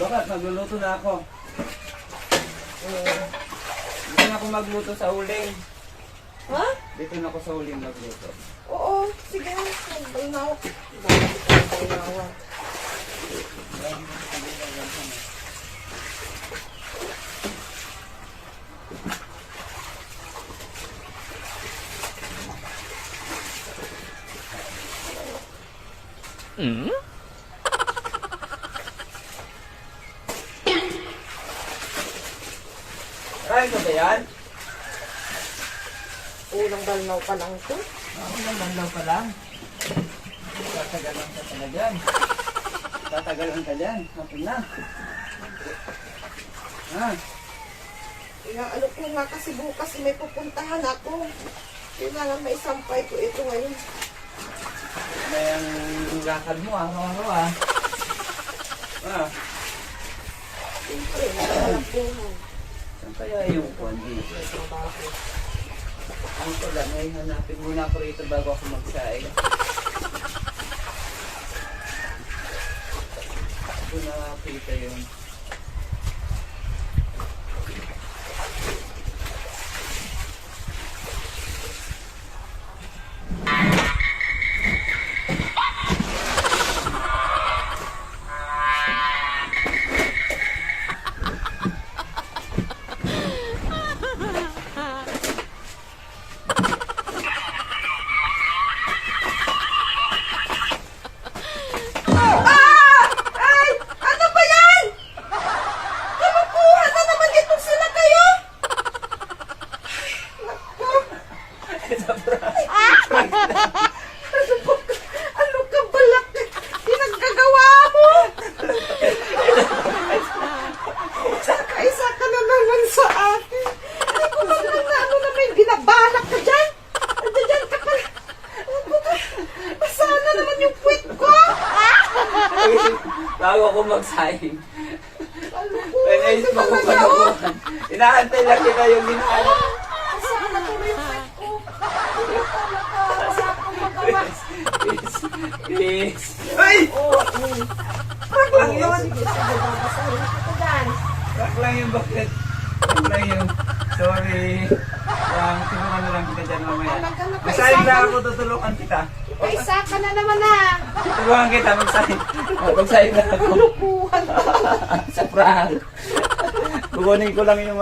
Bakit? Magluluto na ako. Dito na ako magluto sa uling. Ha? Dito na ako sa uling magluto. Oo, sige. Magbalnaw. Magbalnaw. Ay, ito ba yan? Unang balnaw pa lang ito. Ako lang, landaw pa lang. Tatagalan ka pala dyan. Tatagalan ka dyan. Hapon na. Ha? Inaalok ko nga kasi bukas may pupuntahan ako. Kailangan may sampay ko ito ngayon. May ang lakad mo araw-araw ah. Ah, Siyempre, nakakalap buhay. saan kaya yung kwan dito? Trabaho. Ang pala, may hanapin muna ako rito bago ako magsaing. Ako nakakita yun. Ay! Ano ba yan? Kamukuha na naman itong sila kayo! Ano ka balak? Pinaggagawa mo! Isa ka na naman sa akin. Hindi ko ba naman na ano na may binabalak ka dyan? Nandiyan ka pala. Sana naman yung puwit ko! Bago ako magsaing. Kalukuhan May naisip ka ako talaga, oh! kalukuhan. Inaantay lang kita yung ginaanak. Sana tuloy yung puwit ko. Hindi talaga. Wala akong magawa. Please. Ay! Oo, Crack lang yun. sige, babasahin ko dyan. Crack lang yung bakit. Crack lang yung... Sorry. Tulungan na lang kita dyan mamaya. Talaga, Magsaing na ako, tutulungan kita. Kaisa ka na naman ha. Tulungan kita, magsaing. Magsaing na ako. Kalukuhan. Sa prank. Kukunin ko lang yung